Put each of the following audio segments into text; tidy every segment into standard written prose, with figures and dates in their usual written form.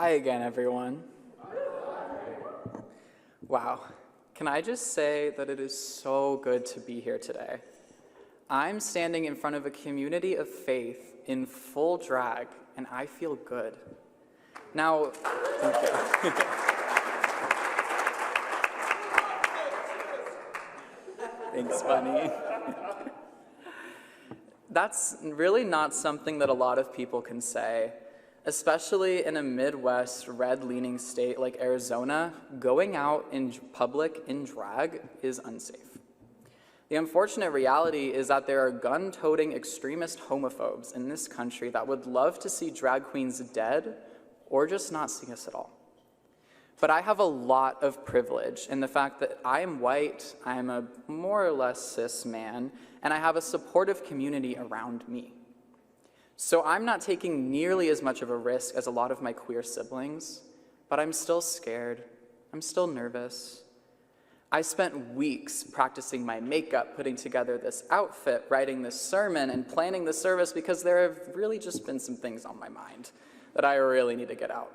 Hi again, everyone. Wow, can I just say that it is so good to be here today. I'm standing in front of a community of faith in full drag, and I feel good. Now, thank you. Thanks, Bunny. That's really not something that a lot of people can say. Especially in a Midwest, red-leaning state like Arizona, going out in public in drag is unsafe. The unfortunate reality is that there are gun-toting extremist homophobes in this country that would love to see drag queens dead or just not see us at all. But I have a lot of privilege in the fact that I am white, I'm a more or less cis man, and I have a supportive community around me. So I'm not taking nearly as much of a risk as a lot of my queer siblings, but I'm still scared. I'm still nervous. I spent weeks practicing my makeup, putting together this outfit, writing this sermon, and planning the service because there have really just been some things on my mind that I really need to get out.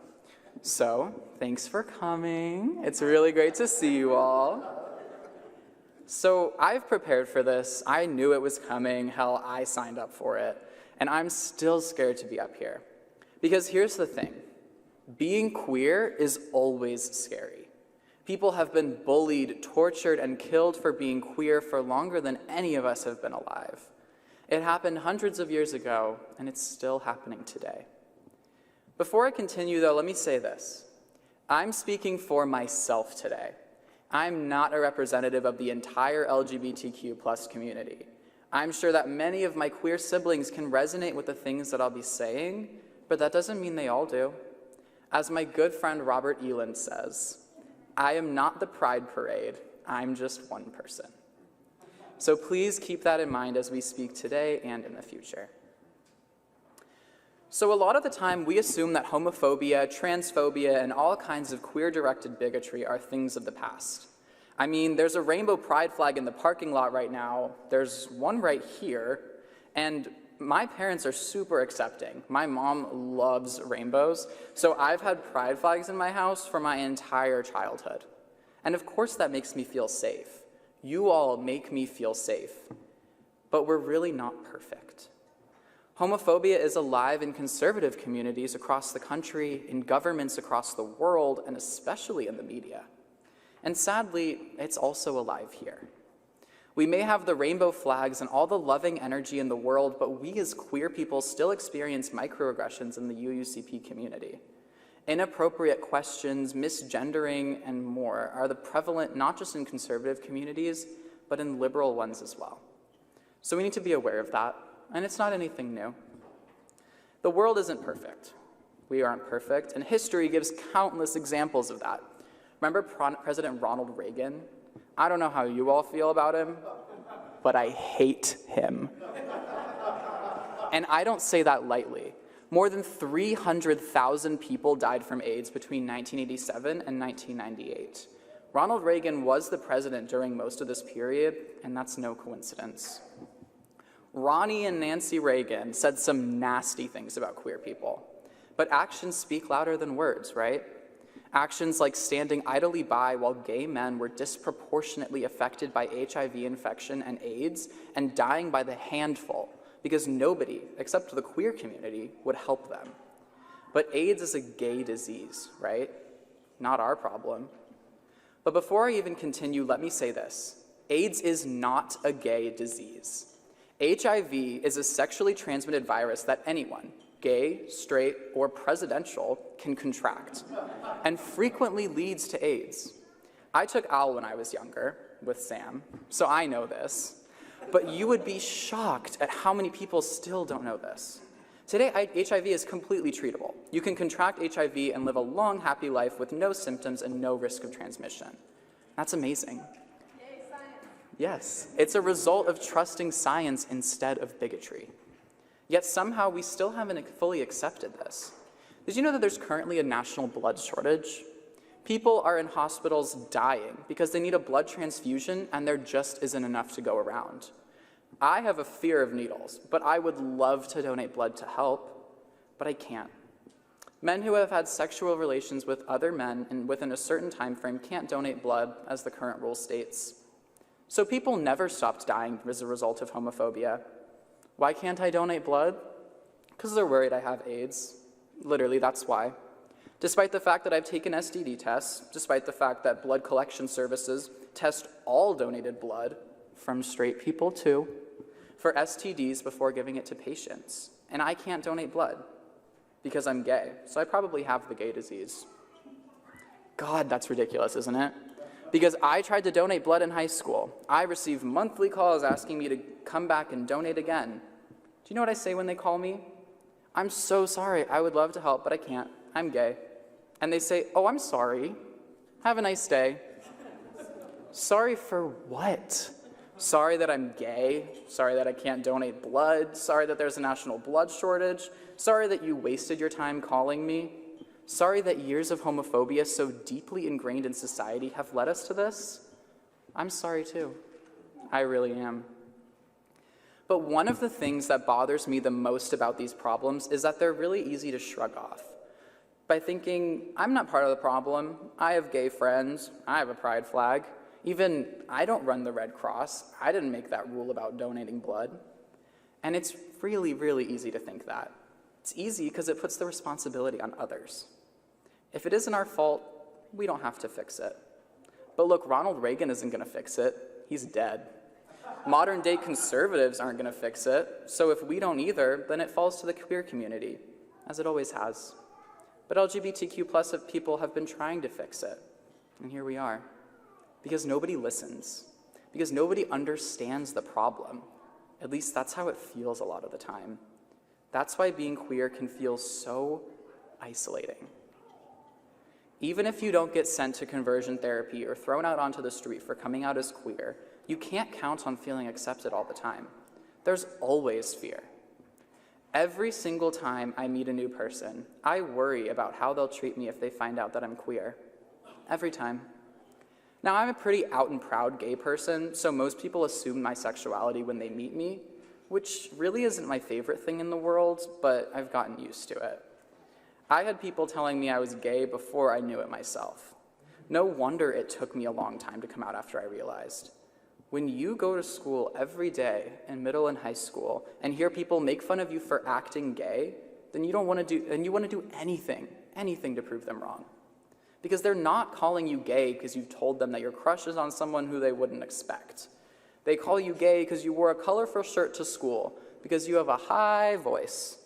So, thanks for coming. It's really great to see you all. So, I've prepared for this. I knew it was coming. Hell, I signed up for it. And I'm still scared to be up here. Because here's the thing. Being queer is always scary. People have been bullied, tortured, and killed for being queer for longer than any of us have been alive. It happened hundreds of years ago, and it's still happening today. Before I continue, though, let me say this. I'm speaking for myself today. I'm not a representative of the entire LGBTQ+ community. I'm sure that many of my queer siblings can resonate with the things that I'll be saying, but that doesn't mean they all do. As my good friend Robert Eland says, I am not the pride parade, I'm just one person. So please keep that in mind as we speak today and in the future. So a lot of the time we assume that homophobia, transphobia, and all kinds of queer-directed bigotry are things of the past. I mean, there's a rainbow pride flag in the parking lot right now, there's one right here, and my parents are super accepting. My mom loves rainbows, so I've had pride flags in my house for my entire childhood. And of course that makes me feel safe. You all make me feel safe. But we're really not perfect. Homophobia is alive in conservative communities across the country, in governments across the world, and especially in the media. And sadly, it's also alive here. We may have the rainbow flags and all the loving energy in the world, but we as queer people still experience microaggressions in the UUCP community. Inappropriate questions, misgendering, and more are the prevalent not just in conservative communities, but in liberal ones as well. So we need to be aware of that, and it's not anything new. The world isn't perfect. We aren't perfect, and history gives countless examples of that. Remember President Ronald Reagan? I don't know how you all feel about him, but I hate him. And I don't say that lightly. More than 300,000 people died from AIDS between 1987 and 1998. Ronald Reagan was the president during most of this period, and that's no coincidence. Ronnie and Nancy Reagan said some nasty things about queer people, but actions speak louder than words, right? Actions like standing idly by while gay men were disproportionately affected by HIV infection and AIDS and dying by the handful because nobody, except the queer community, would help them. But AIDS is a gay disease, right? Not our problem. But before I even continue, let me say this. AIDS is not a gay disease. HIV is a sexually transmitted virus that anyone, gay, straight, or presidential, can contract, and frequently leads to AIDS. I took AL when I was younger, with Sam, so I know this, but you would be shocked at how many people still don't know this. Today, HIV is completely treatable. You can contract HIV and live a long, happy life with no symptoms and no risk of transmission. That's amazing. Yay, science. Yes, it's a result of trusting science instead of bigotry. Yet somehow we still haven't fully accepted this. Did you know that there's currently a national blood shortage? People are in hospitals dying because they need a blood transfusion and there just isn't enough to go around. I have a fear of needles, but I would love to donate blood to help, but I can't. Men who have had sexual relations with other men and within a certain time frame can't donate blood, as the current rule states. So people never stopped dying as a result of homophobia. Why can't I donate blood? Because they're worried I have AIDS. Literally, that's why. Despite the fact that I've taken STD tests, despite the fact that blood collection services test all donated blood, from straight people too, for STDs before giving it to patients. And I can't donate blood because I'm gay, so I probably have the gay disease. God, that's ridiculous, isn't it? Because I tried to donate blood in high school. I received monthly calls asking me to come back and donate again. Do you know what I say when they call me? I'm so sorry, I would love to help, but I can't. I'm gay. And they say, oh, I'm sorry. Have a nice day. Sorry for what? Sorry that I'm gay. Sorry that I can't donate blood. Sorry that there's a national blood shortage. Sorry that you wasted your time calling me. Sorry that years of homophobia so deeply ingrained in society have led us to this. I'm sorry too. I really am. But one of the things that bothers me the most about these problems is that they're really easy to shrug off. By thinking, I'm not part of the problem, I have gay friends, I have a pride flag, even I don't run the Red Cross, I didn't make that rule about donating blood. And it's really, really easy to think that. It's easy because it puts the responsibility on others. If it isn't our fault, we don't have to fix it. But look, Ronald Reagan isn't gonna fix it, he's dead. Modern day conservatives aren't gonna fix it, so if we don't either, then it falls to the queer community, as it always has. But LGBTQ plus people have been trying to fix it, and here we are. Because nobody listens, because nobody understands the problem. At least that's how it feels a lot of the time. That's why being queer can feel so isolating. Even if you don't get sent to conversion therapy or thrown out onto the street for coming out as queer, you can't count on feeling accepted all the time. There's always fear. Every single time I meet a new person, I worry about how they'll treat me if they find out that I'm queer. Every time. Now, I'm a pretty out and proud gay person, so most people assume my sexuality when they meet me, which really isn't my favorite thing in the world, but I've gotten used to it. I had people telling me I was gay before I knew it myself. No wonder it took me a long time to come out after I realized. When you go to school every day in middle and high school and hear people make fun of you for acting gay, then you want to do anything to prove them wrong. Because they're not calling you gay because you told them that your crush is on someone who they wouldn't expect. They call you gay because you wore a colorful shirt to school, because you have a high voice,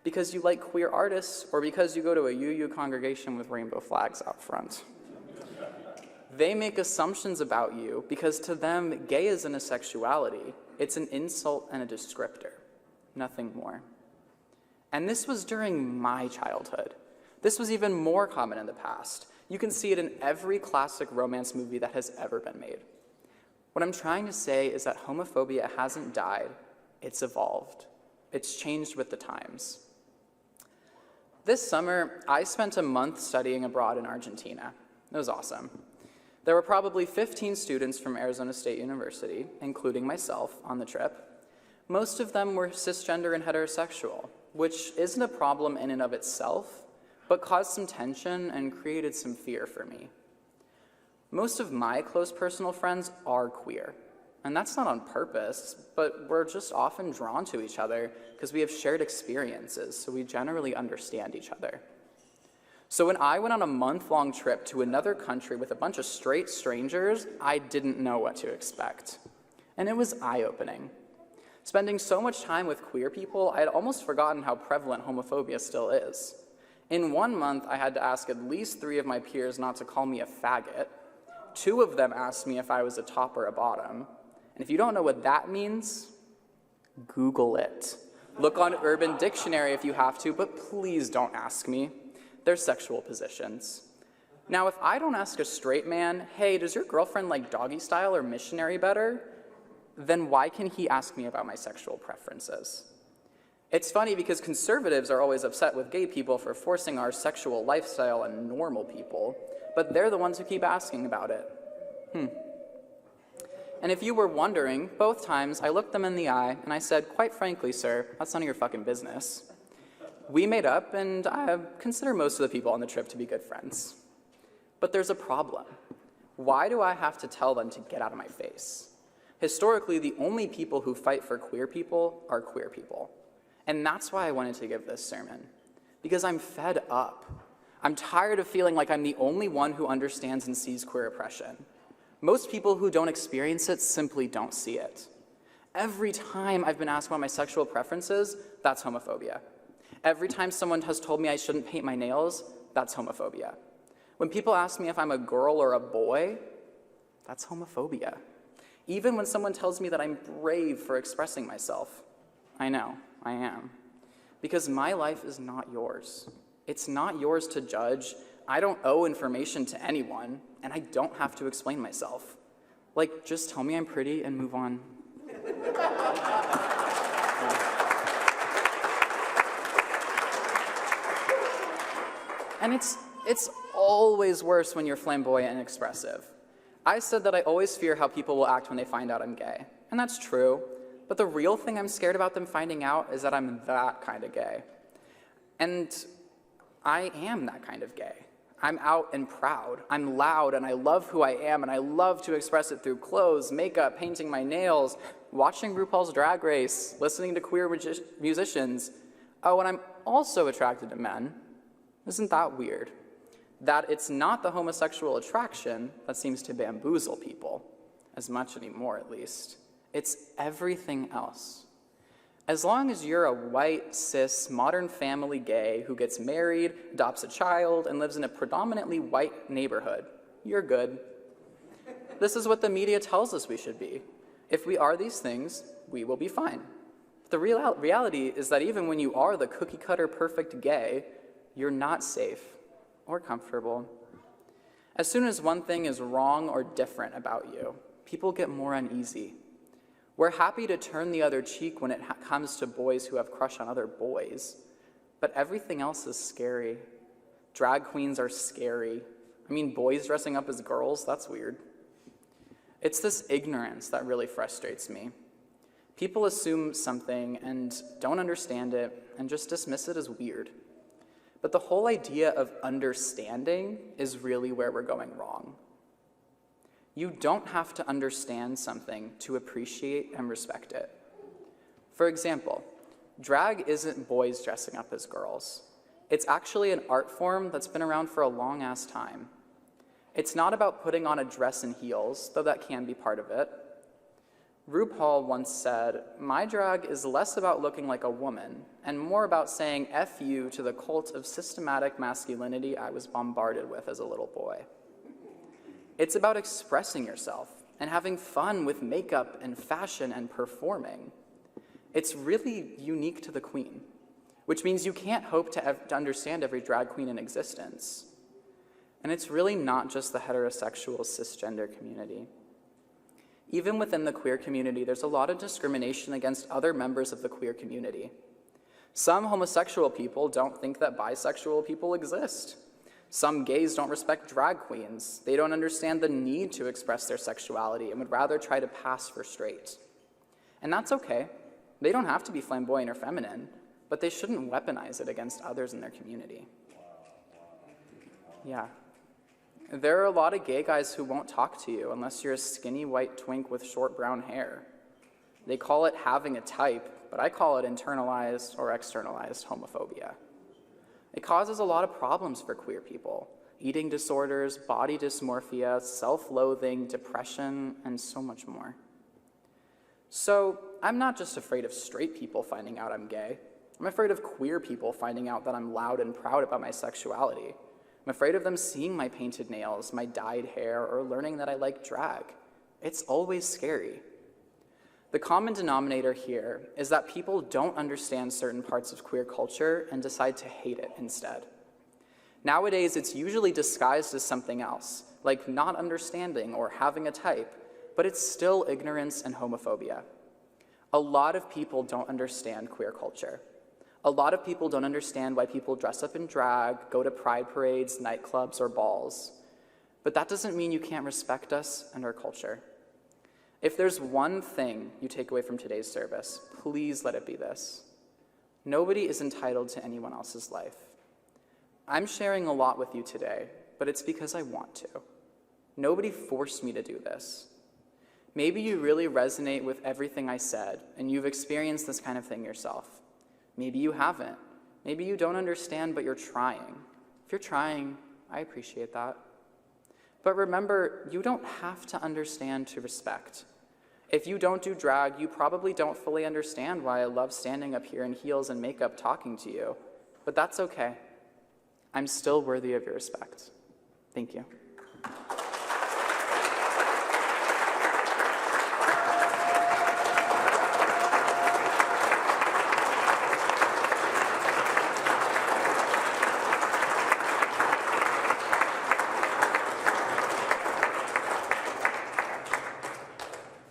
because you like queer artists, or because you go to a UU congregation with rainbow flags out front. They make assumptions about you because to them, gay isn't a sexuality. It's an insult and a descriptor, nothing more. And this was during my childhood. This was even more common in the past. You can see it in every classic romance movie that has ever been made. What I'm trying to say is that homophobia hasn't died, it's evolved. It's changed with the times. This summer, I spent a month studying abroad in Argentina. It was awesome. There were probably 15 students from Arizona State University, including myself, on the trip. Most of them were cisgender and heterosexual, which isn't a problem in and of itself, but caused some tension and created some fear for me. Most of my close personal friends are queer, and that's not on purpose, but we're just often drawn to each other because we have shared experiences, so we generally understand each other. So when I went on a month-long trip to another country with a bunch of straight strangers, I didn't know what to expect. And it was eye-opening. Spending so much time with queer people, I had almost forgotten how prevalent homophobia still is. In 1 month, I had to ask at least 3 of my peers not to call me a faggot. 2 of them asked me if I was a top or a bottom. And if you don't know what that means, Google it. Look on Urban Dictionary if you have to, but please don't ask me. They're sexual positions. Now, if I don't ask a straight man, hey, does your girlfriend like doggy style or missionary better? Then why can he ask me about my sexual preferences? It's funny because conservatives are always upset with gay people for forcing our sexual lifestyle on normal people, but they're the ones who keep asking about it. And if you were wondering, both times I looked them in the eye and I said, quite frankly, sir, that's none of your fucking business. We made up, and I consider most of the people on the trip to be good friends. But there's a problem. Why do I have to tell them to get out of my face? Historically, the only people who fight for queer people are queer people. And that's why I wanted to give this sermon. Because I'm fed up. I'm tired of feeling like I'm the only one who understands and sees queer oppression. Most people who don't experience it simply don't see it. Every time I've been asked about my sexual preferences, that's homophobia. Every time someone has told me I shouldn't paint my nails, that's homophobia. When people ask me if I'm a girl or a boy, that's homophobia. Even when someone tells me that I'm brave for expressing myself, I know, I am. Because my life is not yours. It's not yours to judge. I don't owe information to anyone, and I don't have to explain myself. Like, just tell me I'm pretty and move on. And it's always worse when you're flamboyant and expressive. I said that I always fear how people will act when they find out I'm gay. And that's true, but the real thing I'm scared about them finding out is that I'm that kind of gay. And I am that kind of gay. I'm out and proud. I'm loud and I love who I am and I love to express it through clothes, makeup, painting my nails, watching RuPaul's Drag Race, listening to queer musicians. Oh, and I'm also attracted to men. Isn't that weird? That it's not the homosexual attraction that seems to bamboozle people, as much anymore at least. It's everything else. As long as you're a white, cis, modern family gay who gets married, adopts a child, and lives in a predominantly white neighborhood, you're good. This is what the media tells us we should be. If we are these things, we will be fine. The reality is that even when you are the cookie-cutter perfect gay, you're not safe or comfortable. As soon as one thing is wrong or different about you, people get more uneasy. We're happy to turn the other cheek when it comes to boys who have crush on other boys, but everything else is scary. Drag queens are scary. I mean, boys dressing up as girls, that's weird. It's this ignorance that really frustrates me. People assume something and don't understand it and just dismiss it as weird. But the whole idea of understanding is really where we're going wrong. You don't have to understand something to appreciate and respect it. For example, drag isn't boys dressing up as girls. It's actually an art form that's been around for a long-ass time. It's not about putting on a dress and heels, though that can be part of it. RuPaul once said, "My drag is less about looking like a woman and more about saying F you to the cult of systematic masculinity I was bombarded with as a little boy." It's about expressing yourself and having fun with makeup and fashion and performing. It's really unique to the queen, which means you can't hope to understand every drag queen in existence. And it's really not just the heterosexual cisgender community. Even within the queer community, there's a lot of discrimination against other members of the queer community. Some homosexual people don't think that bisexual people exist. Some gays don't respect drag queens. They don't understand the need to express their sexuality and would rather try to pass for straight. And that's okay. They don't have to be flamboyant or feminine, but they shouldn't weaponize it against others in their community. Yeah. There are a lot of gay guys who won't talk to you unless you're a skinny white twink with short brown hair. They call it having a type, but I call it internalized or externalized homophobia. It causes a lot of problems for queer people: eating disorders, body dysmorphia, self-loathing, depression, and so much more. So I'm not just afraid of straight people finding out I'm gay. I'm afraid of queer people finding out that I'm loud and proud about my sexuality. I'm afraid of them seeing my painted nails, my dyed hair, or learning that I like drag. It's always scary. The common denominator here is that people don't understand certain parts of queer culture and decide to hate it instead. Nowadays, it's usually disguised as something else, like not understanding or having a type, but it's still ignorance and homophobia. A lot of people don't understand queer culture. A lot of people don't understand why people dress up in drag, go to pride parades, nightclubs, or balls. But that doesn't mean you can't respect us and our culture. If there's one thing you take away from today's service, please let it be this. Nobody is entitled to anyone else's life. I'm sharing a lot with you today, but it's because I want to. Nobody forced me to do this. Maybe you really resonate with everything I said, and you've experienced this kind of thing yourself. Maybe you haven't. Maybe you don't understand, but you're trying. If you're trying, I appreciate that. But remember, you don't have to understand to respect. If you don't do drag, you probably don't fully understand why I love standing up here in heels and makeup talking to you. But that's okay. I'm still worthy of your respect. Thank you.